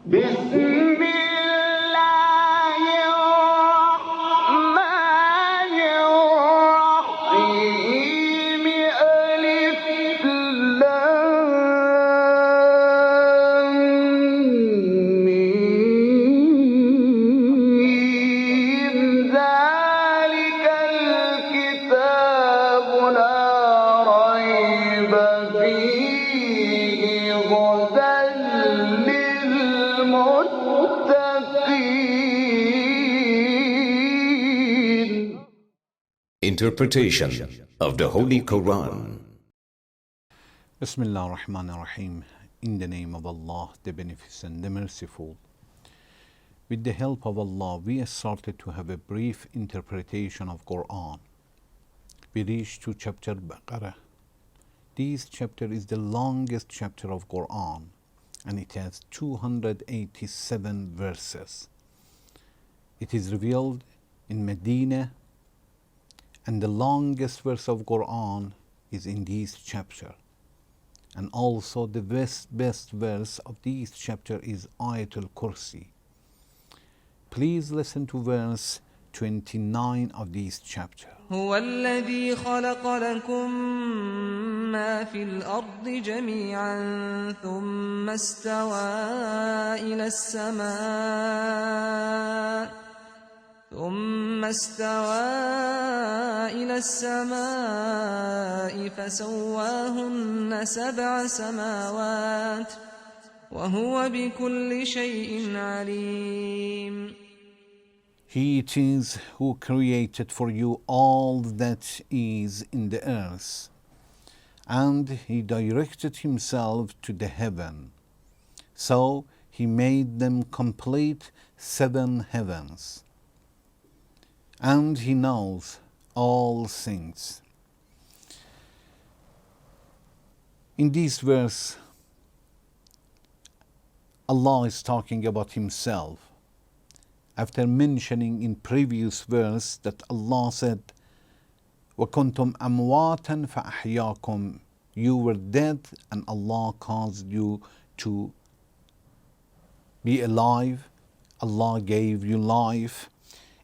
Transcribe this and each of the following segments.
بسم الله الرحمن الرحيم ألف لام ميم ذلك الكتاب لا ريب فيه هدى للمتقين. Interpretation of the Holy Quran. Bismillah ar-Rahman ar-Rahim. In the name of Allah, the Beneficent, the Merciful. With the help of Allah, we started to have a brief interpretation of Quran. We reached to chapter Baqara. This chapter is the longest chapter of Quran, and it has 287 verses. It is revealed in Medina, and the longest verse of Quran is in this chapter. And also the best verse of this chapter is Ayatul Kursi. Please listen to verse 29 of this chapter. هو الذي خلق لكم ما في الأرض جميعا ثم استوى إلى السماء فسواهن سبع سماوات وهو بكل شيء عليم. He it is who created for you all that is in the earth, and he directed himself to the heaven. So he made them complete 7 heavens. And he knows all things. In this verse, Allah is talking about himself. After mentioning in previous verse that Allah said, وَكُنْتُمْ أَمْوَاتًا فَأَحْيَاكُمْ, you were dead and Allah caused you to be alive. Allah gave you life.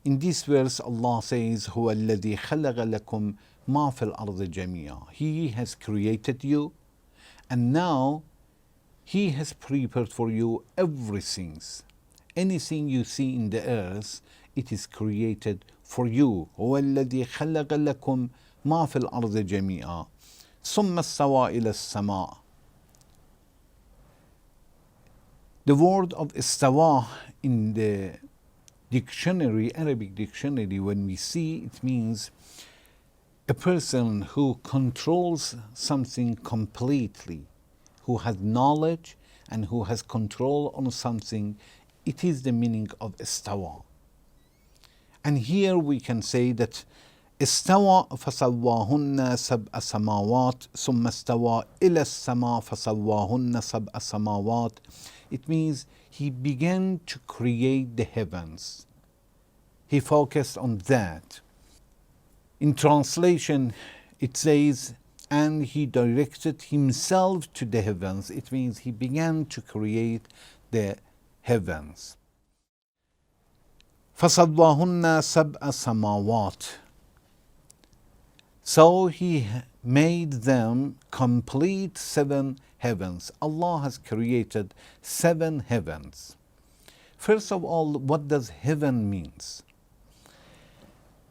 In this verse, Allah says, هُوَ الَّذِي خَلَقَ لَكُمْ مَا فِي الْأَرْضِ جَمِيعًا. He has created you, and now He has prepared for you everything. Anything you see in the earth, it is created for you. هُوَ الَّذِي خَلَقَ لَكُمْ مَا فِي الْأَرْضِ جَمِيعًا ثُمَّ اسْتَوَى إِلَى السَّمَاءِ. The word of istawa in the dictionary, Arabic dictionary, when we see, it means a person who controls something completely, who has knowledge and who has control on something. It is the meaning of istawa. And here we can say that istawa فَسَوَّاهُنَّ سَبْعَ سَمَاوَاتٍ ثُمَّ اسْتَوَى إِلَى السَّمَاءِ فَسَوَّاهُنَّ سَبْعَ سَمَاوَاتٍ. It means he began to create the heavens. He focused on that. In translation, it says, and he directed himself to the heavens. It means he began to create the heavens. فَسَوَّاهُنَّ سَبْعَ سَمَاوَاتٍ. So he made them complete 7 heavens. Allah has created 7 heavens. First of all, what does heaven means?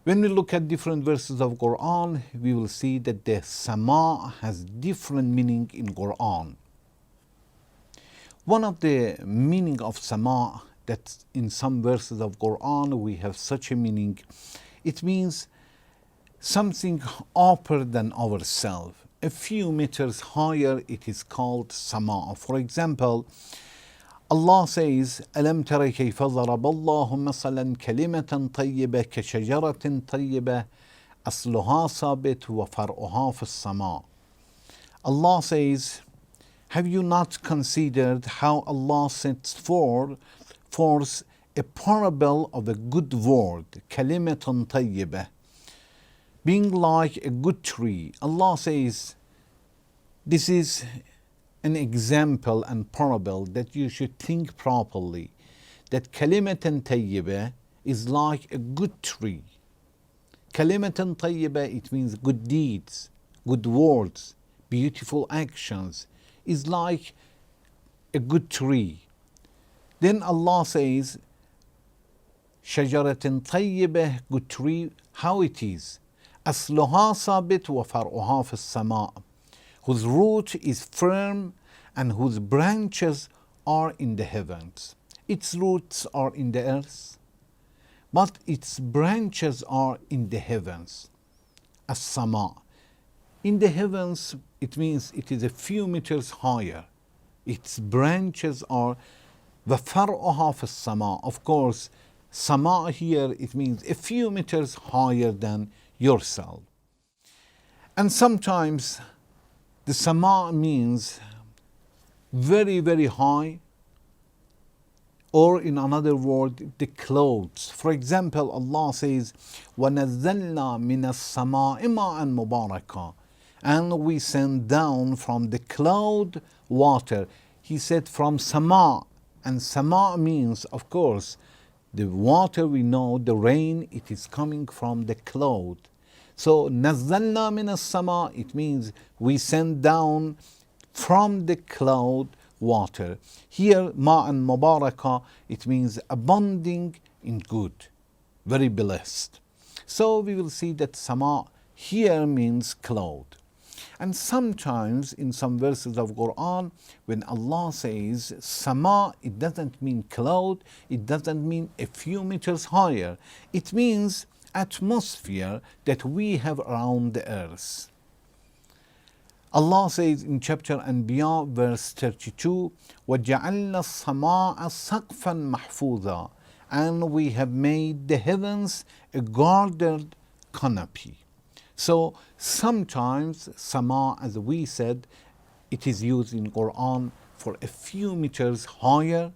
When we look at different verses of Quran, we will see that the sama has different meaning in Quran. One of the meaning of sama that in some verses of Quran we have such a meaning, it means something upper than ourselves. A few meters higher, it is called sama. For example, Allah says, أَلَمْ تَرَ كَيْفَ ضَرَبَ اللَّهُ مَثَلًا كَلِمَةً طَيِّبَةً كَشَجَرَةٍ طَيِّبَةٍ أَصْلُهَا ثَابِتٌ وَفَرْعُهَا فِي السَّمَاءِ. Allah says, have you not considered how Allah sets forth a parable of a good word, كَلِمَةٌ طَيِّبَةً, being like a good tree? Allah says, this is an example and parable that you should think properly. That kalimatan tayyibah is like a good tree. Kalimatan tayyibah, it means good deeds, good words, beautiful actions, is like a good tree. Then Allah says, شجرة طيبة, good tree, how it is. أصلها ثابت وفرعها في السماء, whose root is firm and whose branches are in the heavens. Its roots are in the earth, but its branches are in the heavens. As-sama. In the heavens, it means it is a few meters higher. Its branches are وَفَرْعُهَا فِي السَّمَاءِ. Of course, sama here, it means a few meters higher than yourself. And sometimes the sama means very, very high, or in another word, the clouds. For example, Allah says, وَنَزَّلْنَا مِنَ السَّمَاءِ مَاءً مُبَارَكًا, and we send down from the cloud water. He said from sama, and sama means, of course, the water, we know, the rain, it is coming from the cloud. So, نَزَّلْنَا مِنَ السَّمَاءِ, it means we send down from the cloud water. Here, ma'an mubaraka, it means abounding in good, very blessed. So we will see that sama here means cloud. And sometimes in some verses of Quran, when Allah says sama, it doesn't mean cloud, it doesn't mean a few meters higher. It means atmosphere that we have around the earth. Allah says in chapter Anbiya, verse 32, وَجَعَلْنَا السَّمَاءَ سَقْفًا مَحْفُوظًا, and we have made the heavens a guarded canopy. So sometimes sama, as we said, it is used in Quran for a few meters higher.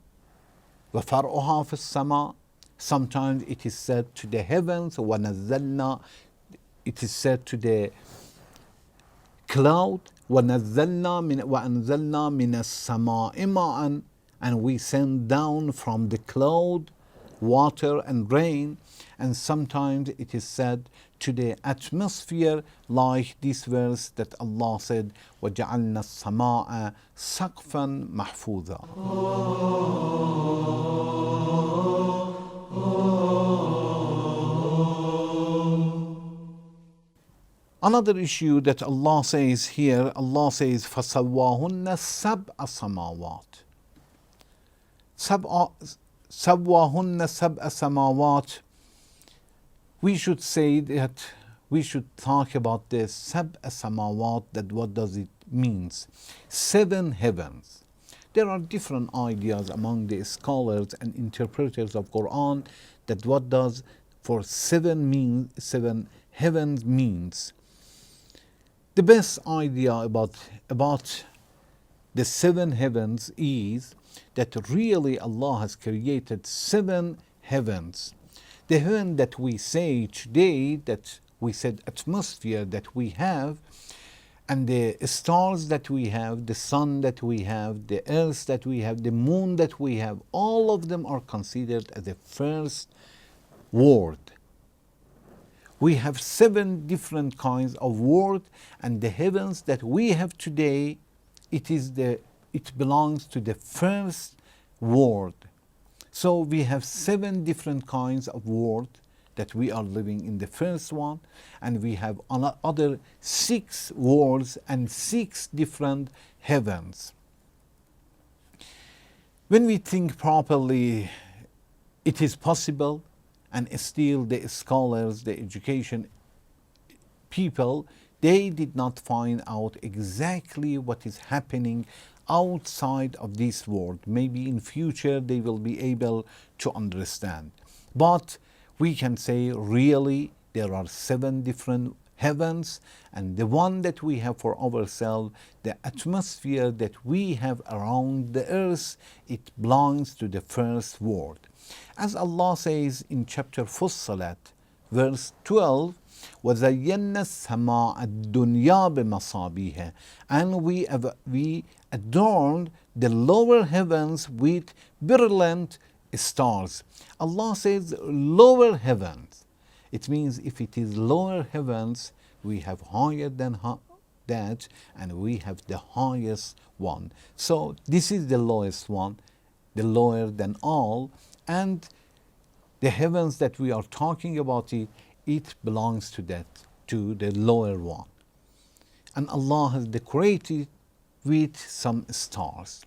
وَفَرْعُهَا فِي السَّمَاءِ. Sometimes it is said to the heavens, وَنَزَّلْنَا, it is said to the cloud, وَأَنزَلْنَا مِنَ السَّمَاءِ مَاءً, and we send down from the cloud water and rain. And sometimes it is said to the atmosphere, like this verse that Allah said, وَجَعَلْنَا السَّمَاءَ سَقْفًا مَحْفُوظًا. Another issue that Allah says here, Allah says, فَسَوَّاهُنَّ سَبْعَ سَمَاوَاتٍ. سَوَّاهُنَّ سَبْعَ سَمَاوَاتٍ. We should say that, we should talk about the سَبْعَ سَمَاوَاتٍ, that what does it mean? 7 heavens. There are different ideas among the scholars and interpreters of Quran that what does for 7 heavens means. The best idea about the 7 heavens is that really Allah has created 7 heavens. The heaven that we say today, that we said atmosphere that we have, and the stars that we have, the sun that we have, the earth that we have, the moon that we have, all of them are considered as the first world. We have 7 different kinds of world, and the heavens that we have today, it belongs to the first world. So we have 7 different kinds of world that we are living in the first one, and we have other 6 worlds and 6 different heavens. When we think properly, it is possible. And still the scholars, the education people, they did not find out exactly what is happening outside of this world. Maybe in future they will be able to understand. But we can say really there are 7 different heavens, and the one that we have for ourselves, the atmosphere that we have around the earth, it belongs to the first world. As Allah says in chapter Fussilat, verse 12, وَزَيَّنَّا السَّمَاءَ الدُّنْيَا بِمَصَابِيهَا, and we adorned the lower heavens with brilliant stars. Allah says lower heavens. It means if it is lower heavens, we have higher than that, and we have the highest one. So this is the lowest one, the lower than all, and the heavens that we are talking about, it belongs to that, to the lower one. And Allah has decorated with some stars.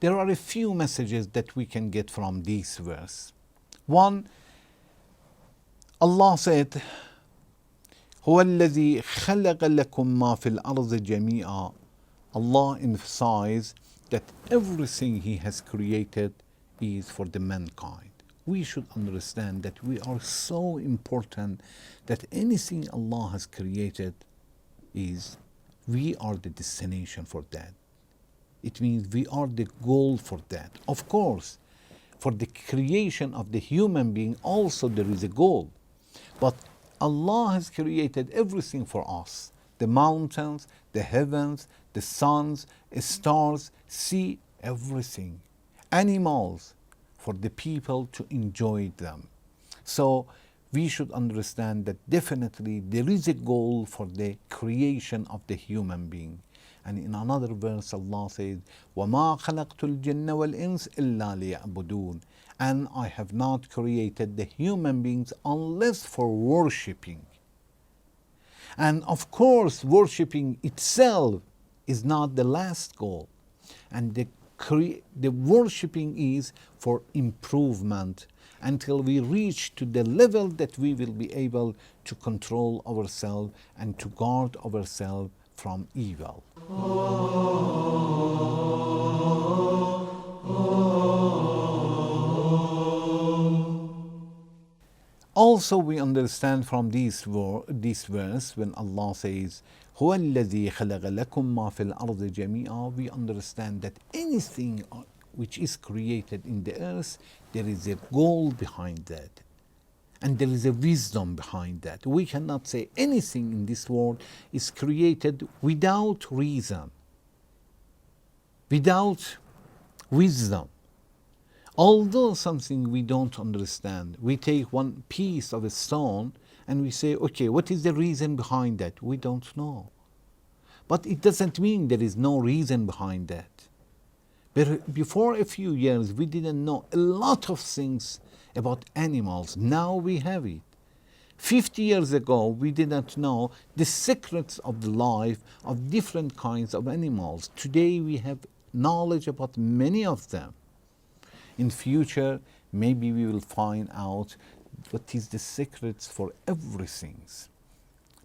There are a few messages that we can get from this verse. One, Allah said, هو الذي خلق لكم ما في الأرض جميعا. Allah emphasized that everything He has created is for the mankind. We should understand that we are so important that anything Allah has created is, we are the destination for that. It means we are the goal for that. Of course, for the creation of the human being also there is a goal. But Allah has created everything for us. The mountains, the heavens, the suns, stars, sea, everything. Animals, for the people to enjoy them. So we should understand that definitely there is a goal for the creation of the human being. And in another verse, Allah says, وَمَا خَلَقْتُ الْجِنَّ وَالْإِنسَ إِلَّا لِيَعْبُدُونَ. And I have not created the human beings unless for worshipping. And of course, worshipping itself is not the last goal. And the worshipping is for improvement until we reach to the level that we will be able to control ourselves and to guard ourselves from evil. Also, we understand from this verse when Allah says, هو الذي خلق لكم ما في الأرض جميعا, we understand that anything which is created in the earth, there is a goal behind that. And there is a wisdom behind that. We cannot say anything in this world is created without reason, without wisdom. Although something we don't understand, we take one piece of a stone and we say, okay, what is the reason behind that? We don't know. But it doesn't mean there is no reason behind that. But before a few years, we didn't know a lot of things about animals. Now we have it. 50 years ago, we didn't know the secrets of the life of different kinds of animals. Today, we have knowledge about many of them. In future, maybe we will find out what is the secrets for everything.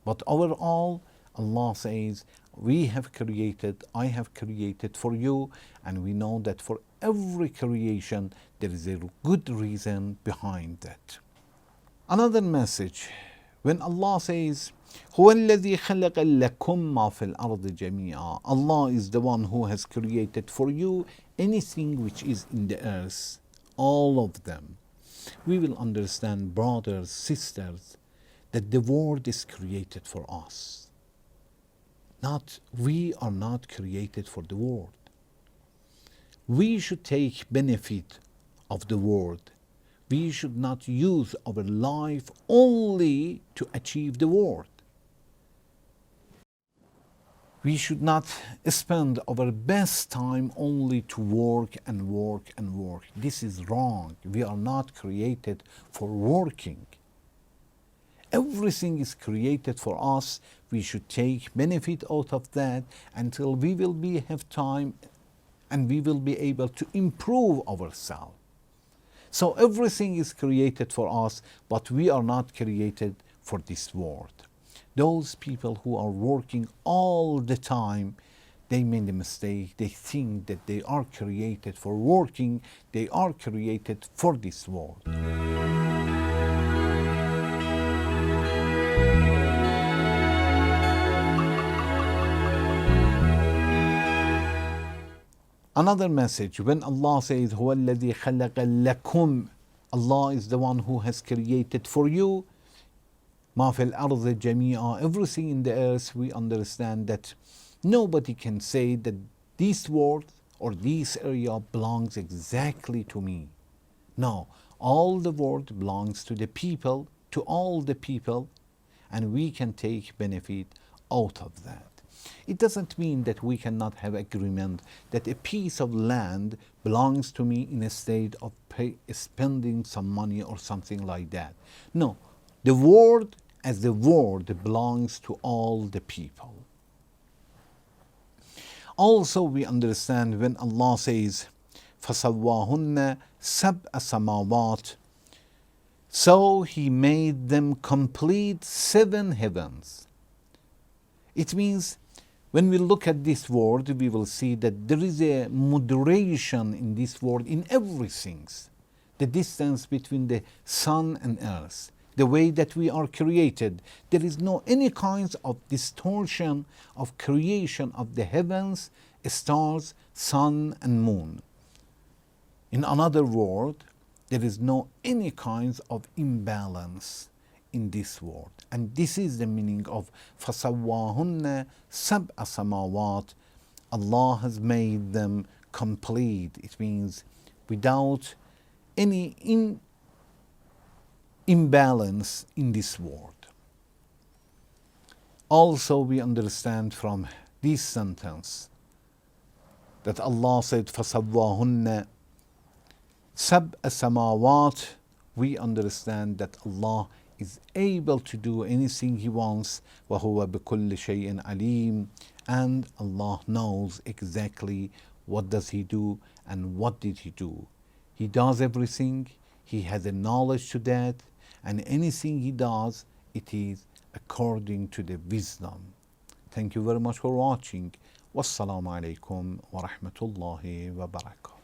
But overall, Allah says, we have created, I have created for you, and we know that for every creation, there is a good reason behind that. Another message, when Allah says, هو الذي خلق لكم ما في الأرض جميعا. Allah is the one who has created for you anything which is in the earth, all of them. We will understand, brothers, sisters, that the world is created for us. We are not created for the world. We should take benefit of the world. We should not use our life only to achieve the world. We should not spend our best time only to work and work and work. This is wrong. We are not created for working. Everything is created for us. We should take benefit out of that until we will have time and we will be able to improve ourselves. So everything is created for us, but we are not created for this world. Those people who are working all the time, they made a mistake. They think that they are created for working. They are created for this world. Another message, when Allah says, هو الذي خلق لكم, Allah is the one who has created for you ما في الأرض جميعا, everything in the earth. We understand that nobody can say that this world or this area belongs exactly to me. No, all the world belongs to the people, to all the people, and we can take benefit out of that. It doesn't mean that we cannot have agreement that a piece of land belongs to me in a state of spending some money or something like that. No, the world as the world belongs to all the people. Also, we understand when Allah says, فَسَوَّاهُنَّ سَبْعَ سَمَاوَاتٍ, so He made them complete 7 heavens. It means when we look at this word, we will see that there is a moderation in this word in everything. The distance between the sun and earth, the way that we are created, there is no any kinds of distortion of creation of the heavens, stars, sun and moon. In another word, there is no any kinds of imbalance in this word. And this is the meaning of فَسَوَّاهُنَّ سَبْعَ سَمَاوَاتٍ. Allah has made them complete. It means without any imbalance in this world. Also, we understand from this sentence that Allah said, فَسَوَّاهُنَّ سَبْعَ سَمَاوَاتٍ. We understand that Allah is able to do anything He wants. وَهُوَ بِكُلِّ شَيْءٍ عَلِيمٌ. And Allah knows exactly what does He do and what did He do. He does everything. He has a knowledge to that. And anything He does, it is according to the wisdom. Thank you very much for watching. Wassalamu alaikum wa rahmatullahi wa barakatuh.